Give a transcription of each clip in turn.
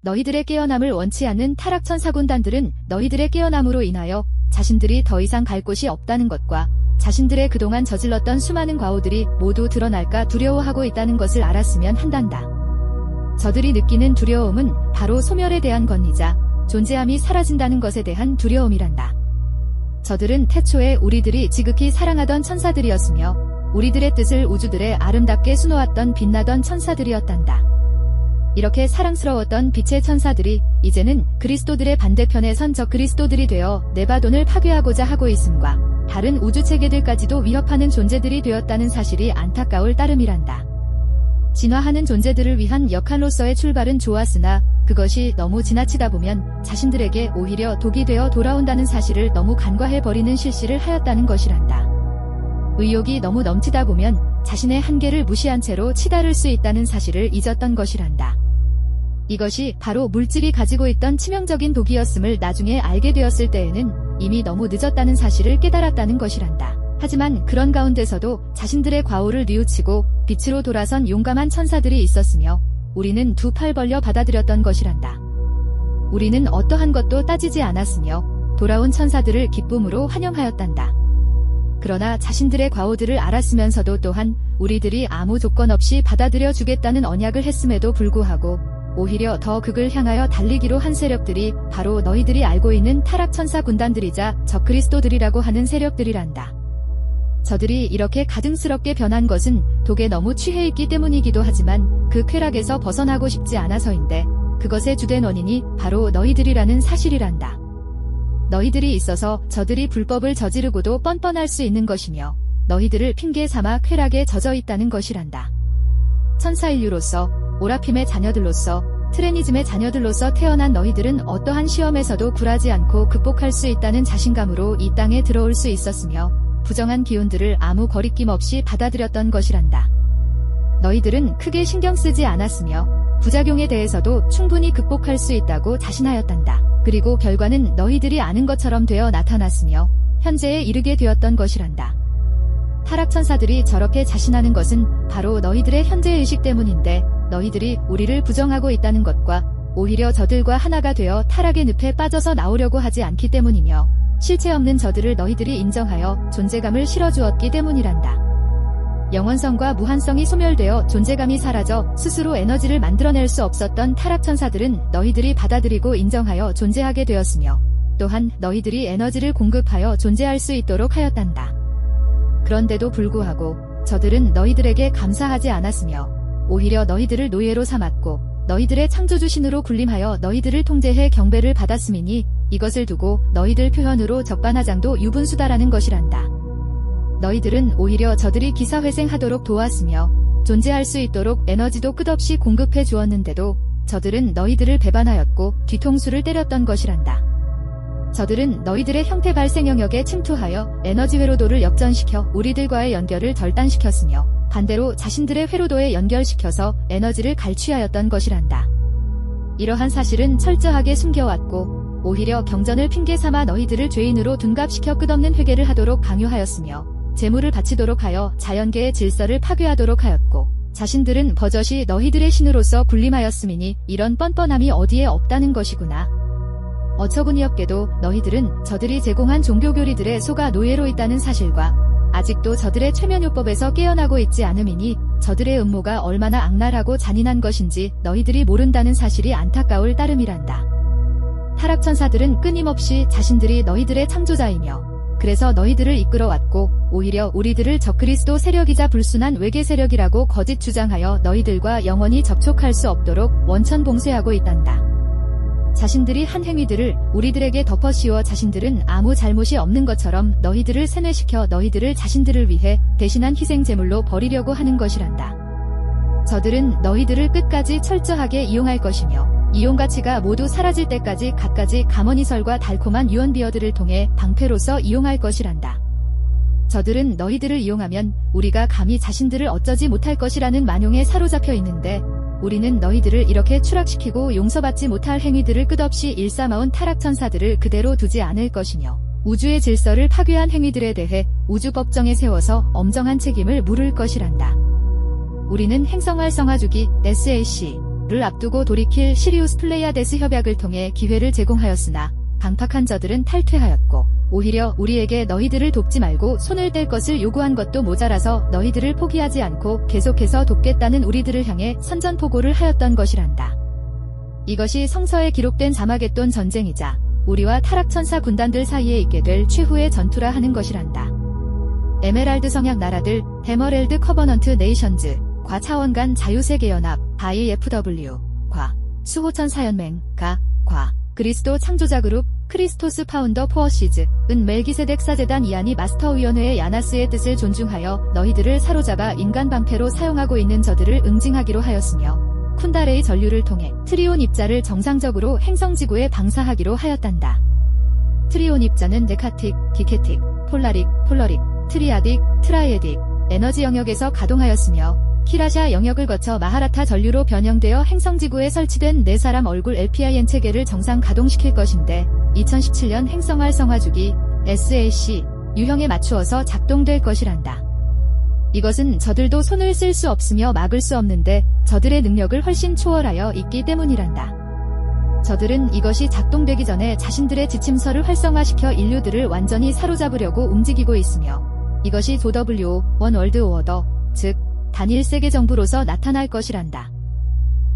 너희들의 깨어남을 원치 않는 타락천사군단들은 너희들의 깨어남으로 인하여 자신들이 더 이상 갈 곳이 없다는 것과 자신들의 그동안 저질렀던 수많은 과오들이 모두 드러날까 두려워하고 있다는 것을 알았으면 한단다. 저들이 느끼는 두려움은 바로 소멸에 대한 권리자 존재함이 사라진다는 것에 대한 두려움이란다. 저들은 태초에 우리들이 지극히 사랑하던 천사들이었으며 우리들의 뜻을 우주들에 아름답게 수놓았던 빛나던 천사들이었단다. 이렇게 사랑스러웠던 빛의 천사들이 이제는 그리스도들의 반대편에 선 적 그리스도들이 되어 네바돈을 파괴하고자 하고 있음과 다른 우주체계들까지도 위협하는 존재들이 되었다는 사실이 안타까울 따름이란다. 진화하는 존재들을 위한 역할로서의 출발은 좋았으나 그것이 너무 지나치다 보면 자신들에게 오히려 독이 되어 돌아온다는 사실을 너무 간과해버리는 실시를 하였다는 것이란다. 의욕이 너무 넘치다 보면 자신의 한계를 무시한 채로 치달을 수 있다는 사실을 잊었던 것이란다. 이것이 바로 물질이 가지고 있던 치명적인 독이었음을 나중에 알게 되었을 때에는 이미 너무 늦었다는 사실을 깨달았다는 것이란다. 하지만 그런 가운데서도 자신들의 과오를 뉘우치고 빛으로 돌아선 용감한 천사들이 있었으며 우리는 두 팔 벌려 받아들였던 것이란다. 우리는 어떠한 것도 따지지 않았으며 돌아온 천사들을 기쁨으로 환영하였단다. 그러나 자신들의 과오들을 알았으면서도 또한 우리들이 아무 조건 없이 받아들여 주겠다는 언약을 했음에도 불구하고 오히려 더 극을 향하여 달리기로 한 세력들이 바로 너희들이 알고 있는 타락천사 군단들이자 적그리스도들이라고 하는 세력들이란다. 저들이 이렇게 가증스럽게 변한 것은 독에 너무 취해 있기 때문이기도 하지만 그 쾌락에서 벗어나고 싶지 않아서인데 그것의 주된 원인이 바로 너희들이라는 사실이란다. 너희들이 있어서 저들이 불법을 저지르고도 뻔뻔할 수 있는 것이며 너희들을 핑계 삼아 쾌락에 젖어 있다는 것이란다. 천사인류로서 오라핌의 자녀들로서 트레니즘의 자녀들로서 태어난 너희들은 어떠한 시험에서도 굴하지 않고 극복할 수 있다는 자신감으로 이 땅에 들어올 수 있었으며 부정한 기운들을 아무 거리낌 없이 받아들였던 것이란다. 너희들은 크게 신경 쓰지 않았으며 부작용에 대해서도 충분히 극복할 수 있다고 자신하였단다. 그리고 결과는 너희들이 아는 것처럼 되어 나타났으며 현재에 이르게 되었던 것이란다. 타락천사들이 저렇게 자신하는 것은 바로 너희들의 현재의식 때문인데 너희들이 우리를 부정하고 있다는 것과 오히려 저들과 하나가 되어 타락의 늪에 빠져서 나오려고 하지 않기 때문이며 실체 없는 저들을 너희들이 인정하여 존재감을 실어주었기 때문이란다. 영원성과 무한성이 소멸되어 존재감이 사라져 스스로 에너지를 만들어낼 수 없었던 타락천사들은 너희들이 받아들이고 인정하여 존재하게 되었으며 또한 너희들이 에너지를 공급하여 존재할 수 있도록 하였단다. 그런데도 불구하고 저들은 너희들에게 감사하지 않았으며 오히려 너희들을 노예로 삼았고 너희들의 창조주신으로 군림하여 너희들을 통제해 경배를 받았음이니 이것을 두고 너희들 표현으로 적반하장도 유분수다라는 것이란다. 너희들은 오히려 저들이 기사회생하도록 도왔으며 존재할 수 있도록 에너지도 끝없이 공급해 주었는데도 저들은 너희들을 배반하였고 뒤통수를 때렸던 것이란다. 저들은 너희들의 형태 발생 영역에 침투하여 에너지 회로도를 역전시켜 우리들과의 연결을 절단시켰으며 반대로 자신들의 회로도에 연결시켜서 에너지를 갈취하였던 것이란다. 이러한 사실은 철저하게 숨겨왔고 오히려 경전을 핑계 삼아 너희들을 죄인으로 둔갑시켜 끝없는 회개를 하도록 강요하였으며 재물을 바치도록 하여 자연계의 질서를 파괴하도록 하였고 자신들은 버젓이 너희들의 신으로서 군림하였음이니 이런 뻔뻔함이 어디에 없다는 것이구나. 어처구니없게도 너희들은 저들이 제공한 종교교리들의 속아 노예로 있다는 사실과 아직도 저들의 최면요법에서 깨어나고 있지 않음이니 저들의 음모가 얼마나 악랄하고 잔인한 것인지 너희들이 모른다는 사실이 안타까울 따름이란다. 타락천사들은 끊임없이 자신들이 너희들의 창조자이며 그래서 너희들을 이끌어왔고 오히려 우리들을 적그리스도 세력이자 불순한 외계 세력이라고 거짓 주장하여 너희들과 영원히 접촉할 수 없도록 원천 봉쇄하고 있단다. 자신들이 한 행위들을 우리들에게 덮어씌워 자신들은 아무 잘못이 없는 것처럼 너희들을 세뇌시켜 너희들을 자신들을 위해 대신한 희생제물로 버리려고 하는 것이란다. 저들은 너희들을 끝까지 철저하게 이용할 것이며 이용가치가 모두 사라질 때까지 갖가지 가머니설과 달콤한 유언비어들을 통해 방패로서 이용할 것이란다. 저들은 너희들을 이용하면 우리가 감히 자신들을 어쩌지 못할 것이라는 만용에 사로잡혀 있는데 우리는 너희들을 이렇게 추락시키고 용서받지 못할 행위들을 끝없이 일삼아온 타락천사들을 그대로 두지 않을 것이며 우주의 질서를 파괴한 행위들에 대해 우주법정에 세워서 엄정한 책임을 물을 것이란다. 우리는 행성활성화주기 SAC 앞두고 돌이킬 시리우스 플레이아데스 협약을 통해 기회를 제공하였으나 강팍한 저들은 탈퇴하였고 오히려 우리에게 너희들을 돕지 말고 손을 뗄 것을 요구한 것도 모자라서 너희들을 포기하지 않고 계속해서 돕겠다는 우리들을 향해 선전포고를 하였던 것이란다. 이것이 성서에 기록된 자마겟돈 전쟁이자 우리와 타락천사 군단들 사이에 있게 될 최후의 전투라 하는 것이란다. 에메랄드 성약 나라들, 에머렐드 커버넌트 네이션즈, 과 차원 간 자유세계연합, IFW, 과 수호천사연맹, 과 그리스도 창조자 그룹, 크리스토스 파운더 포어시즈, 은 멜기세덱 사제단 이안이 마스터위원회의 야나스의 뜻을 존중하여 너희들을 사로잡아 인간 방패로 사용하고 있는 저들을 응징하기로 하였으며 쿤다레의 전류를 통해 트리온 입자를 정상적으로 행성지구에 방사하기로 하였단다. 트리온 입자는 데카틱, 디케틱, 폴라릭, 폴러릭, 트리아딕, 트라이에딕, 에너지 영역에서 가동하였으며 키라샤 영역을 거쳐 마하라타 전류로 변형되어 행성지구에 설치된 4사람 얼굴 LPIN 체계를 정상 가동시킬 것인데 2017년 행성활 성화주기 SAC 유형에 맞추어서 작동될 것이란다. 이것은 저들도 손을 쓸 수 없으며 막을 수 없는데 저들의 능력을 훨씬 초월하여 있기 때문이란다. 저들은 이것이 작동되기 전에 자신들의 지침서를 활성화시켜 인류들을 완전히 사로잡으려고 움직이고 있으며 이것이 WO, 원 월드 오어더, 즉 단일 세계 정부로서 나타날 것이란다.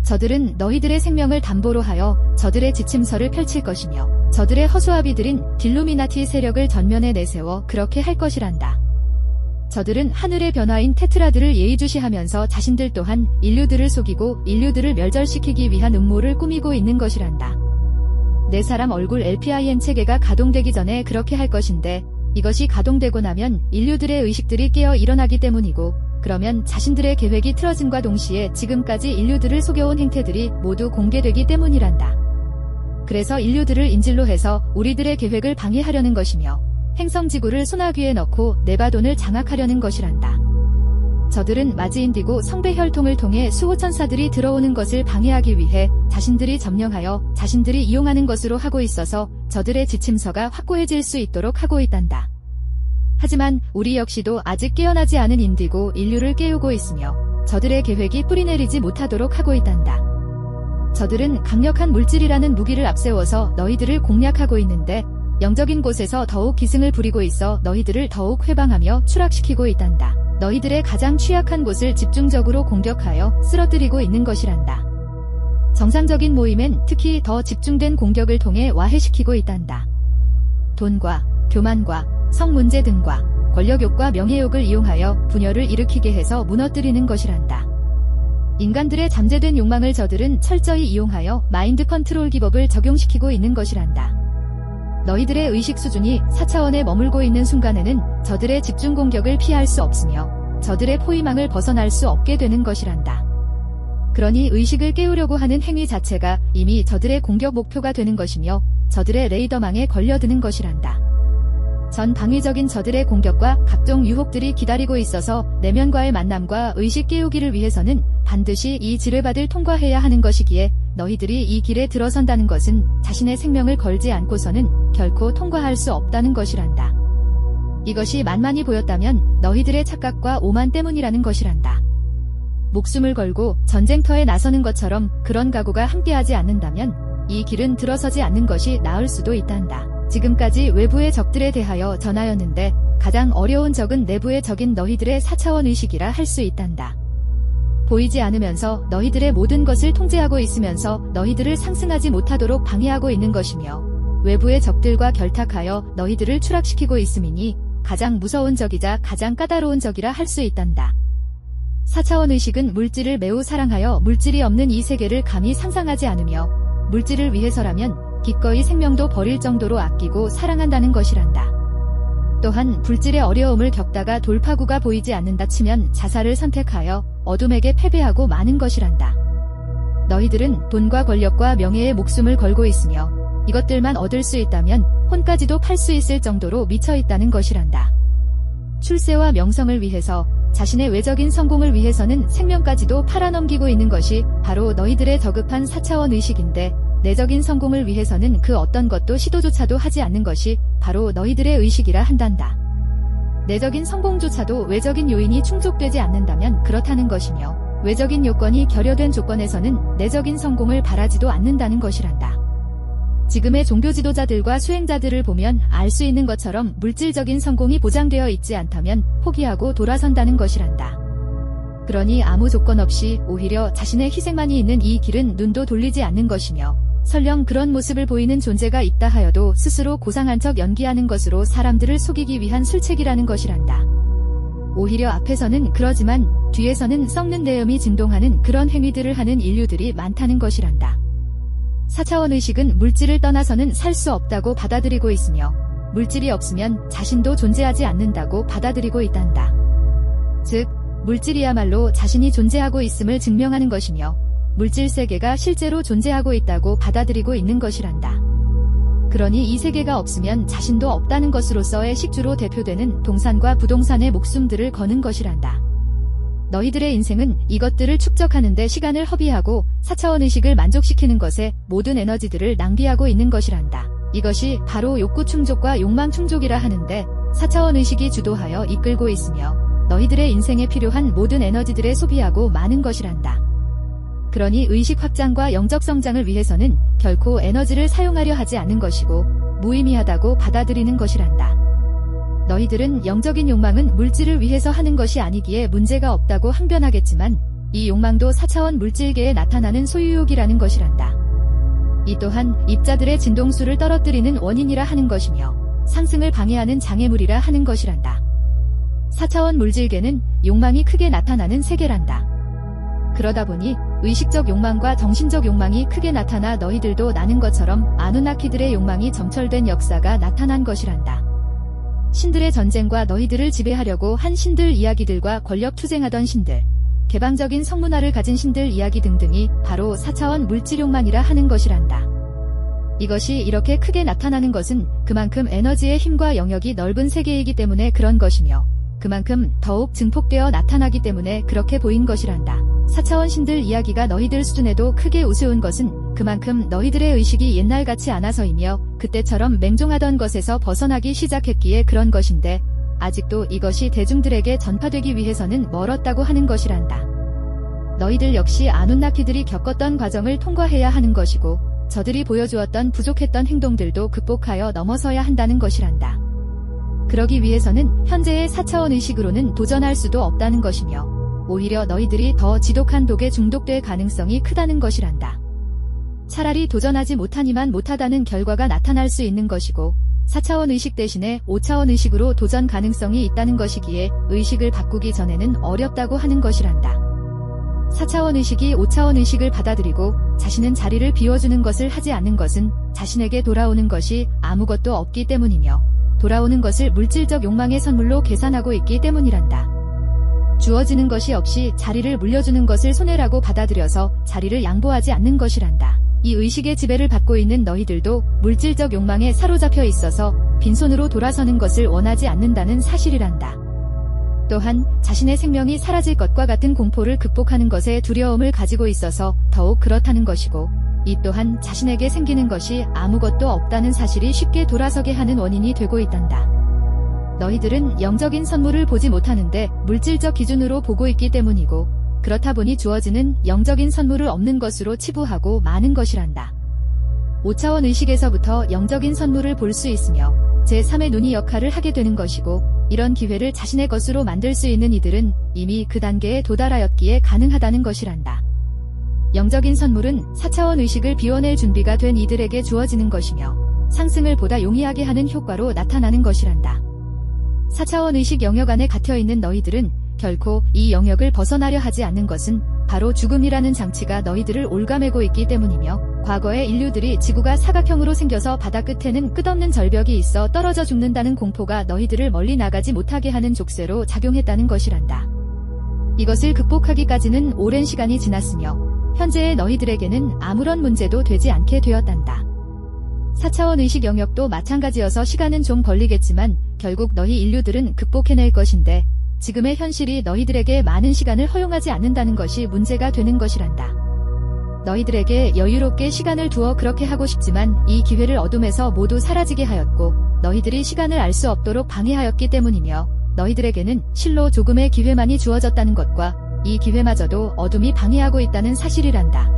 저들은 너희들의 생명을 담보로 하여 저들의 지침서를 펼칠 것이며 저들의 허수아비들인 딜루미나티 세력을 전면에 내세워 그렇게 할 것이란다. 저들은 하늘의 변화인 테트라드를 예의주시하면서 자신들 또한 인류들을 속이고 인류들을 멸절시키기 위한 음모를 꾸미고 있는 것이란다. 4사람 얼굴 LPIN 체계가 가동되기 전에 그렇게 할 것인데 이것이 가동되고 나면 인류들의 의식들이 깨어 일어나기 때문이고 그러면 자신들의 계획이 틀어짐과 동시에 지금까지 인류들을 속여온 행태들이 모두 공개되기 때문이란다. 그래서 인류들을 인질로 해서 우리들의 계획을 방해하려는 것이며 행성지구를 소나귀에 넣고 네바돈을 장악하려는 것이란다. 저들은 마지인디고 성배 혈통을 통해 수호천사들이 들어오는 것을 방해하기 위해 자신들이 점령하여 자신들이 이용하는 것으로 하고 있어서 저들의 지침서가 확고해질 수 있도록 하고 있단다. 하지만 우리 역시도 아직 깨어나지 않은 인디고 인류를 깨우고 있으며 저들의 계획이 뿌리내리지 못하도록 하고 있단다. 저들은 강력한 물질이라는 무기를 앞세워서 너희들을 공략하고 있는데 영적인 곳에서 더욱 기승을 부리고 있어 너희들을 더욱 회방하며 추락시키고 있단다. 너희들의 가장 취약한 곳을 집중적으로 공격하여 쓰러뜨리고 있는 것이란다. 정상적인 모임엔 특히 더 집중된 공격을 통해 와해시키고 있단다. 돈과 교만과 성 문제 등과 권력욕과 명예욕을 이용하여 분열을 일으키게 해서 무너뜨리는 것이란다. 인간들의 잠재된 욕망을 저들은 철저히 이용하여 마인드 컨트롤 기법을 적용시키고 있는 것이란다. 너희들의 의식 수준이 4차원에 머물고 있는 순간에는 저들의 집중 공격을 피할 수 없으며 저들의 포위망을 벗어날 수 없게 되는 것이란다. 그러니 의식을 깨우려고 하는 행위 자체가 이미 저들의 공격 목표가 되는 것이며 저들의 레이더망에 걸려드는 것이란다. 전 방위적인 저들의 공격과 각종 유혹들이 기다리고 있어서 내면과의 만남과 의식 깨우기를 위해서는 반드시 이 지뢰밭을 통과해야 하는 것이기에 너희들이 이 길에 들어선다는 것은 자신의 생명을 걸지 않고서는 결코 통과할 수 없다는 것이란다. 이것이 만만히 보였다면 너희들의 착각과 오만 때문이라는 것이란다. 목숨을 걸고 전쟁터에 나서는 것처럼 그런 각오가 함께하지 않는다면 이 길은 들어서지 않는 것이 나을 수도 있단다. 지금까지 외부의 적들에 대하여 전하였는데 가장 어려운 적은 내부의 적인 너희들의 4차원 의식이라 할 수 있단다. 보이지 않으면서 너희들의 모든 것을 통제하고 있으면서 너희들을 상승하지 못하도록 방해하고 있는 것이며 외부의 적들과 결탁하여 너희들을 추락시키고 있음이니 가장 무서운 적이자 가장 까다로운 적이라 할 수 있단다. 4차원 의식은 물질을 매우 사랑하여 물질이 없는 이 세계를 감히 상상하지 않으며 물질을 위해서라면 기꺼이 생명도 버릴 정도로 아끼고 사랑한다는 것이란다. 또한 불질의 어려움을 겪다가 돌파구가 보이지 않는다 치면 자살을 선택하여 어둠에게 패배하고 마는 것이란다. 너희들은 돈과 권력과 명예에 목숨을 걸고 있으며 이것들만 얻을 수 있다면 혼까지도 팔 수 있을 정도로 미쳐있다는 것이란다. 출세와 명성을 위해서 자신의 외적인 성공을 위해서는 생명까지도 팔아넘기고 있는 것이 바로 너희들의 저급한 4차원 의식인데 내적인 성공을 위해서는 그 어떤 것도 시도조차도 하지 않는 것이 바로 너희들의 의식이라 한단다. 내적인 성공조차도 외적인 요인이 충족되지 않는다면 그렇다는 것이며 외적인 요건이 결여된 조건에서는 내적인 성공을 바라지도 않는다는 것이란다. 지금의 종교 지도자들과 수행자들을 보면 알 수 있는 것처럼 물질적인 성공이 보장되어 있지 않다면 포기하고 돌아선다는 것이란다. 그러니 아무 조건 없이 오히려 자신의 희생만이 있는 이 길은 눈도 돌리지 않는 것이며, 설령 그런 모습을 보이는 존재가 있다 하여도 스스로 고상한 척 연기하는 것으로 사람들을 속이기 위한 술책이라는 것이란다. 오히려 앞에서는 그러지만 뒤에서는 썩는 내음이 진동하는 그런 행위들을 하는 인류들이 많다는 것이란다. 4차원 의식은 물질을 떠나서는 살 수 없다고 받아들이고 있으며, 물질이 없으면 자신도 존재하지 않는다고 받아들이고 있단다. 즉, 물질이야말로 자신이 존재하고 있음을 증명하는 것이며, 물질 세계가 실제로 존재하고 있다고 받아들이고 있는 것이란다. 그러니 이 세계가 없으면 자신도 없다는 것으로서의 식주로 대표되는 동산과 부동산의 목숨들을 거는 것이란다. 너희들의 인생은 이것들을 축적하는 데 시간을 허비하고 4차원 의식을 만족시키는 것에 모든 에너지들을 낭비하고 있는 것이란다. 이것이 바로 욕구 충족과 욕망 충족이라 하는데 4차원 의식이 주도하여 이끌고 있으며 너희들의 인생에 필요한 모든 에너지들에 소비하고 마는 것이란다. 그러니 의식 확장과 영적 성장을 위해서는 결코 에너지를 사용하려 하지 않는 것이고 무의미하다고 받아들이는 것이란다. 너희들은 영적인 욕망은 물질을 위해서 하는 것이 아니기에 문제가 없다고 항변하겠지만 이 욕망도 4차원 물질계에 나타나는 소유욕이라는 것이란다. 이 또한 입자들의 진동수를 떨어뜨리는 원인이라 하는 것이며 상승을 방해하는 장애물이라 하는 것이란다. 4차원 물질계는 욕망이 크게 나타나는 세계란다. 그러다 보니 의식적 욕망과 정신적 욕망이 크게 나타나 너희들도 나는 것처럼 아누나키들의 욕망이 점철된 역사가 나타난 것이란다. 신들의 전쟁과 너희들을 지배하려고 한 신들 이야기들과 권력 투쟁하던 신들, 개방적인 성문화를 가진 신들 이야기 등등이 바로 4차원 물질욕망이라 하는 것이란다. 이것이 이렇게 크게 나타나는 것은 그만큼 에너지의 힘과 영역이 넓은 세계이기 때문에 그런 것이며 그만큼 더욱 증폭되어 나타나기 때문에 그렇게 보인 것이란다. 4차원 신들 이야기가 너희들 수준에도 크게 우스운 것은 그만큼 너희들의 의식이 옛날 같지 않아서이며 그때처럼 맹종하던 것에서 벗어나기 시작했기에 그런 것인데 아직도 이것이 대중들에게 전파되기 위해서는 멀었다고 하는 것이란다. 너희들 역시 아누나키들이 겪었던 과정을 통과해야 하는 것이고 저들이 보여주었던 부족했던 행동들도 극복하여 넘어서야 한다는 것이란다. 그러기 위해서는 현재의 4차원 의식으로는 도전할 수도 없다는 것이며 오히려 너희들이 더 지독한 독에 중독될 가능성이 크다는 것이란다. 차라리 도전하지 못하니만 못하다는 결과가 나타날 수 있는 것이고 4차원 의식 대신에 5차원 의식으로 도전 가능성이 있다는 것이기에 의식을 바꾸기 전에는 어렵다고 하는 것이란다. 4차원 의식이 5차원 의식을 받아들이고 자신은 자리를 비워주는 것을 하지 않는 것은 자신에게 돌아오는 것이 아무것도 없기 때문이며 돌아오는 것을 물질적 욕망의 선물로 계산하고 있기 때문이란다. 주어지는 것이 없이 자리를 물려주는 것을 손해라고 받아들여서 자리를 양보하지 않는 것이란다. 이 의식의 지배를 받고 있는 너희들도 물질적 욕망에 사로잡혀 있어서 빈손으로 돌아서는 것을 원하지 않는다는 사실이란다. 또한 자신의 생명이 사라질 것과 같은 공포를 극복하는 것에 두려움을 가지고 있어서 더욱 그렇다는 것이고 이 또한 자신에게 생기는 것이 아무것도 없다는 사실이 쉽게 돌아서게 하는 원인이 되고 있단다. 너희들은 영적인 선물을 보지 못하는데 물질적 기준으로 보고 있기 때문이고 그렇다 보니 주어지는 영적인 선물을 없는 것으로 치부하고 마는 것이란다. 5차원 의식에서부터 영적인 선물을 볼 수 있으며 제3의 눈이 역할을 하게 되는 것이고 이런 기회를 자신의 것으로 만들 수 있는 이들은 이미 그 단계에 도달하였기에 가능하다는 것이란다. 영적인 선물은 4차원 의식을 비워낼 준비가 된 이들에게 주어지는 것이며 상승을 보다 용이하게 하는 효과로 나타나는 것이란다. 4차원 의식 영역 안에 갇혀있는 너희들은 결코 이 영역을 벗어나려 하지 않는 것은 바로 죽음이라는 장치가 너희들을 올가매고 있기 때문이며 과거의 인류들이 지구가 사각형으로 생겨서 바다 끝에는 끝없는 절벽이 있어 떨어져 죽는다는 공포가 너희들을 멀리 나가지 못하게 하는 족쇄로 작용했다는 것이란다. 이것을 극복하기까지는 오랜 시간이 지났으며 현재의 너희들에게는 아무런 문제도 되지 않게 되었단다. 4차원 의식 영역도 마찬가지여서 시간은 좀 걸리겠지만 결국 너희 인류들은 극복해낼 것인데 지금의 현실이 너희들에게 많은 시간을 허용하지 않는다는 것이 문제가 되는 것이란다. 너희들에게 여유롭게 시간을 두어 그렇게 하고 싶지만 이 기회를 어둠에서 모두 사라지게 하였고 너희들이 시간을 알 수 없도록 방해하였기 때문이며 너희들에게는 실로 조금의 기회만이 주어졌다는 것과 이 기회마저도 어둠이 방해하고 있다는 사실이란다.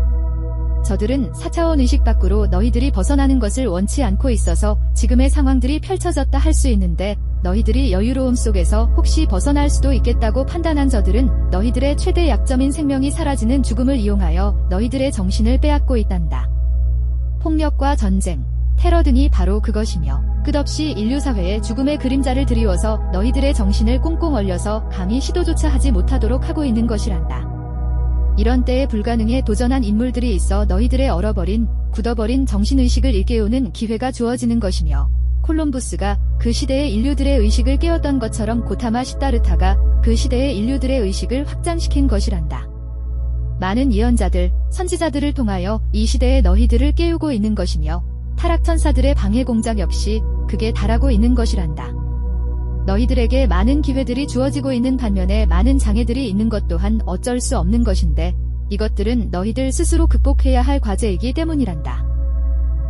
저들은 4차원 의식 밖으로 너희들이 벗어나는 것을 원치 않고 있어서 지금의 상황들이 펼쳐졌다 할 수 있는데, 너희들이 여유로움 속에서 혹시 벗어날 수도 있겠다고 판단한 저들은 너희들의 최대 약점인 생명이 사라지는 죽음을 이용하여 너희들의 정신을 빼앗고 있단다. 폭력과 전쟁, 테러 등이 바로 그것이며, 끝없이 인류사회에 죽음의 그림자를 드리워서 너희들의 정신을 꽁꽁 얼려서 감히 시도조차 하지 못하도록 하고 있는 것이란다. 이런 때에 불가능에 도전한 인물들이 있어 너희들의 얼어버린, 굳어버린 정신의식을 일깨우는 기회가 주어지는 것이며, 콜럼부스가 그 시대의 인류들의 의식을 깨웠던 것처럼 고타마 시다르타가 그 시대의 인류들의 의식을 확장시킨 것이란다. 많은 예언자들, 선지자들을 통하여 이 시대의 너희들을 깨우고 있는 것이며, 타락천사들의 방해 공작 역시 그게 달하고 있는 것이란다. 너희들에게 많은 기회들이 주어지고 있는 반면에 많은 장애들이 있는 것 또한 어쩔 수 없는 것인데, 이것들은 너희들 스스로 극복해야 할 과제이기 때문이란다.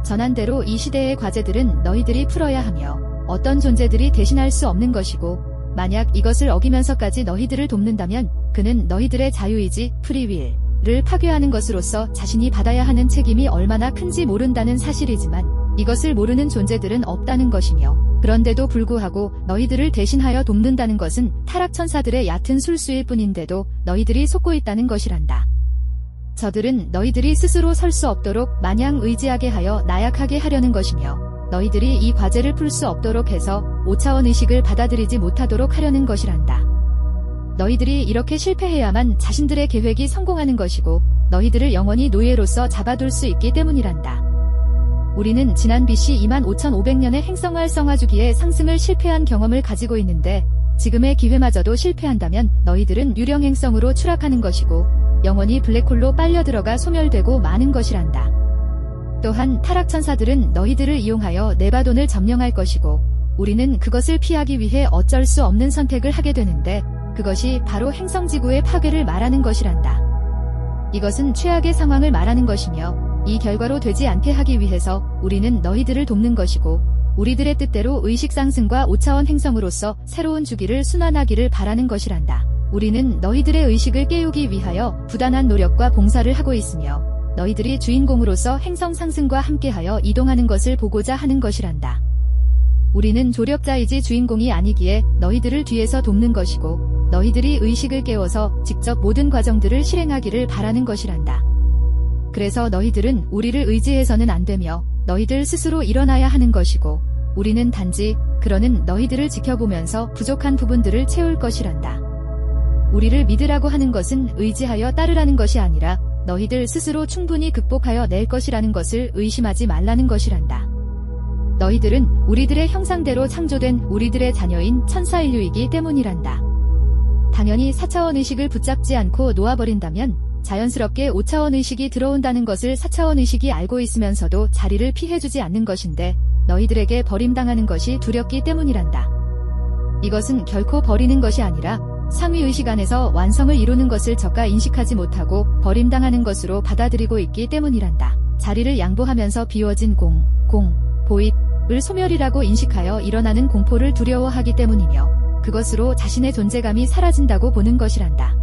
전한 대로 이 시대의 과제들은 너희들이 풀어야 하며, 어떤 존재들이 대신할 수 없는 것이고, 만약 이것을 어기면서까지 너희들을 돕는다면 그는 너희들의 자유의지, 프리윌을 파괴하는 것으로서 자신이 받아야 하는 책임이 얼마나 큰지 모른다는 사실이지만, 이것을 모르는 존재들은 없다는 것이며, 그런데도 불구하고 너희들을 대신하여 돕는다는 것은 타락천사들의 얕은 술수일 뿐인데도 너희들이 속고 있다는 것이란다. 저들은 너희들이 스스로 설 수 없도록 마냥 의지하게 하여 나약하게 하려는 것이며, 너희들이 이 과제를 풀 수 없도록 해서 5차원 의식을 받아들이지 못하도록 하려는 것이란다. 너희들이 이렇게 실패해야만 자신들의 계획이 성공하는 것이고, 너희들을 영원히 노예로서 잡아둘 수 있기 때문이란다. 우리는 지난 BC 25,500년의 행성활 성화주기에 상승을 실패한 경험을 가지고 있는데, 지금의 기회마저도 실패한다면 너희들은 유령 행성으로 추락하는 것이고, 영원히 블랙홀로 빨려 들어가 소멸되고 마는 것이란다. 또한 타락천사들은 너희들을 이용하여 네바돈을 점령할 것이고, 우리는 그것을 피하기 위해 어쩔 수 없는 선택을 하게 되는데, 그것이 바로 행성지구의 파괴를 말하는 것이란다. 이것은 최악의 상황을 말하는 것이며, 이 결과로 되지 않게 하기 위해서 우리는 너희들을 돕는 것이고, 우리들의 뜻대로 의식 상승과 5차원 행성으로서 새로운 주기를 순환하기를 바라는 것이란다. 우리는 너희들의 의식을 깨우기 위하여 부단한 노력과 봉사를 하고 있으며, 너희들이 주인공으로서 행성 상승과 함께하여 이동하는 것을 보고자 하는 것이란다. 우리는 조력자이지 주인공이 아니기에 너희들을 뒤에서 돕는 것이고, 너희들이 의식을 깨워서 직접 모든 과정들을 실행하기를 바라는 것이란다. 그래서 너희들은 우리를 의지해서는 안 되며, 너희들 스스로 일어나야 하는 것이고, 우리는 단지 그러는 너희들을 지켜보면서 부족한 부분들을 채울 것이란다. 우리를 믿으라고 하는 것은 의지하여 따르라는 것이 아니라 너희들 스스로 충분히 극복하여 낼 것이라는 것을 의심하지 말라는 것이란다. 너희들은 우리들의 형상대로 창조된 우리들의 자녀인 천사인류이기 때문이란다. 당연히 4차원 의식을 붙잡지 않고 놓아버린다면 자연스럽게 5차원 의식이 들어온다는 것을 4차원 의식이 알고 있으면서도 자리를 피해주지 않는 것인데, 너희들에게 버림당하는 것이 두렵기 때문이란다. 이것은 결코 버리는 것이 아니라 상위의식 안에서 완성을 이루는 것을 저가 인식하지 못하고 버림당하는 것으로 받아들이고 있기 때문이란다. 자리를 양보하면서 비워진 보입을 소멸이라고 인식하여 일어나는 공포를 두려워하기 때문이며, 그것으로 자신의 존재감이 사라진다고 보는 것이란다.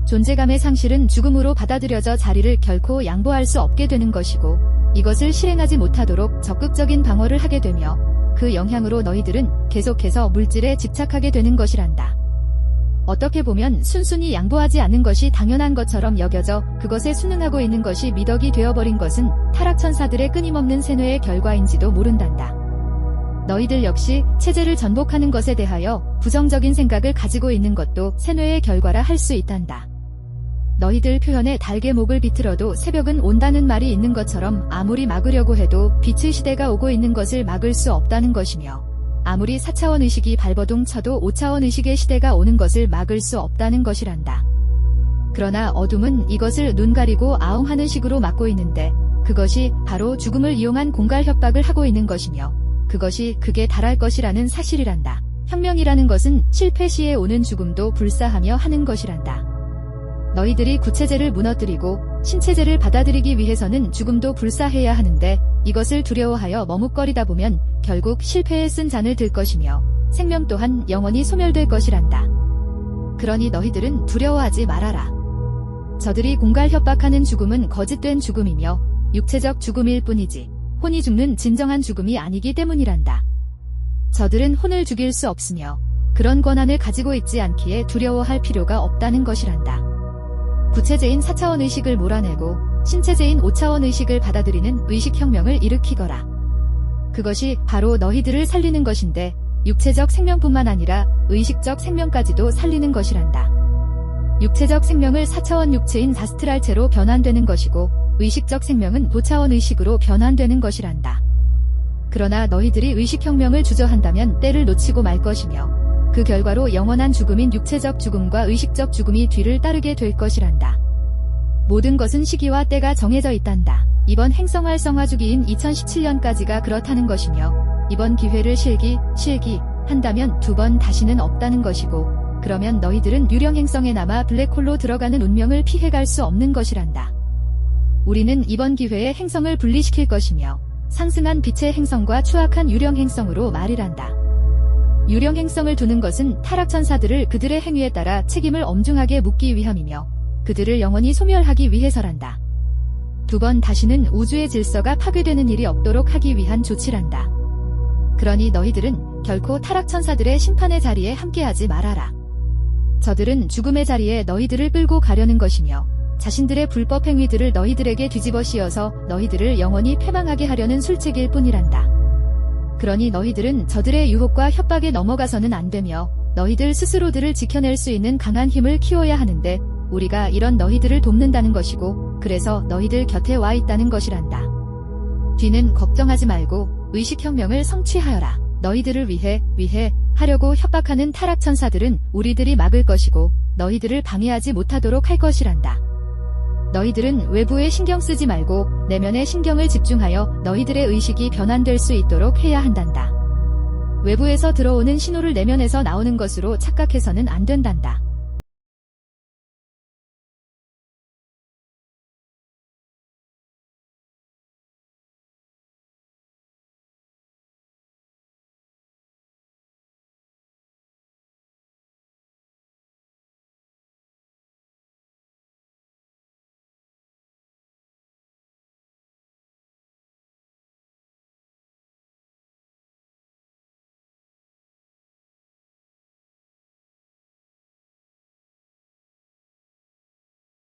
존재감의 상실은 죽음으로 받아들여져 자리를 결코 양보할 수 없게 되는 것이고, 이것을 실행하지 못하도록 적극적인 방어를 하게 되며, 그 영향으로 너희들은 계속해서 물질에 집착하게 되는 것이란다. 어떻게 보면 순순히 양보하지 않는 것이 당연한 것처럼 여겨져 그것에 순응하고 있는 것이 미덕이 되어버린 것은 타락천사들의 끊임없는 세뇌의 결과인지도 모른단다. 너희들 역시 체제를 전복하는 것에 대하여 부정적인 생각을 가지고 있는 것도 세뇌의 결과라 할 수 있단다. 너희들 표현에 달게 목을 비틀어도 새벽은 온다는 말이 있는 것처럼, 아무리 막으려고 해도 빛의 시대가 오고 있는 것을 막을 수 없다는 것이며, 아무리 4차원 의식이 발버둥 쳐도 5차원 의식의 시대가 오는 것을 막을 수 없다는 것이란다. 그러나 어둠은 이것을 눈 가리고 아웅하는 식으로 막고 있는데, 그것이 바로 죽음을 이용한 공갈 협박을 하고 있는 것이며, 그것이 극에 달할 것이라는 사실이란다. 혁명이라는 것은 실패 시에 오는 죽음도 불사하며 하는 것이란다. 너희들이 구체제를 무너뜨리고 신체제를 받아들이기 위해서는 죽음도 불사해야 하는데, 이것을 두려워하여 머뭇거리다 보면 결국 실패에 쓴 잔을 들 것이며, 생명 또한 영원히 소멸될 것이란다. 그러니 너희들은 두려워하지 말아라. 저들이 공갈 협박하는 죽음은 거짓된 죽음이며 육체적 죽음일 뿐이지 혼이 죽는 진정한 죽음이 아니기 때문이란다. 저들은 혼을 죽일 수 없으며 그런 권한을 가지고 있지 않기에 두려워할 필요가 없다는 것이란다. 구체제인 4차원 의식을 몰아내고 신체제인 5차원 의식을 받아들이는 의식혁명을 일으키거라. 그것이 바로 너희들을 살리는 것인데 육체적 생명뿐만 아니라 의식적 생명까지도 살리는 것이란다. 육체적 생명을 4차원 육체인 아스트랄체로 변환되는 것이고 의식적 생명은 5차원 의식으로 변환되는 것이란다. 그러나 너희들이 의식혁명을 주저한다면 때를 놓치고 말 것이며 그 결과로 영원한 죽음인 육체적 죽음과 의식적 죽음이 뒤를 따르게 될 것이란다. 모든 것은 시기와 때가 정해져 있단다. 이번 행성 활성화 주기인 2017년까지가 그렇다는 것이며 이번 기회를 실기한다면 2번 다시는 없다는 것이고 그러면 너희들은 유령 행성에 남아 블랙홀로 들어가는 운명을 피해갈 수 없는 것이란다. 우리는 이번 기회에 행성을 분리시킬 것이며 상승한 빛의 행성과 추악한 유령 행성으로 말이란다. 유령 행성을 두는 것은 타락천사들을 그들의 행위에 따라 책임을 엄중하게 묻기 위함이며 그들을 영원히 소멸하기 위해서란다. 2번 다시는 우주의 질서가 파괴되는 일이 없도록 하기 위한 조치란다. 그러니 너희들은 결코 타락천사들의 심판의 자리에 함께하지 말아라. 저들은 죽음의 자리에 너희들을 끌고 가려는 것이며 자신들의 불법 행위들을 너희들에게 뒤집어 씌워서 너희들을 영원히 패망하게 하려는 술책일 뿐이란다. 그러니 너희들은 저들의 유혹과 협박에 넘어가서는 안 되며 너희들 스스로들을 지켜낼 수 있는 강한 힘을 키워야 하는데 우리가 이런 너희들을 돕는다는 것이고 그래서 너희들 곁에 와 있다는 것이란다. 뒤는 걱정하지 말고 의식혁명을 성취하여라. 너희들을 위해 하려고 협박하는 타락천사들은 우리들이 막을 것이고 너희들을 방해하지 못하도록 할 것이란다. 너희들은 외부에 신경 쓰지 말고 내면에 신경을 집중하여 너희들의 의식이 변환될 수 있도록 해야 한단다. 외부에서 들어오는 신호를 내면에서 나오는 것으로 착각해서는 안 된단다.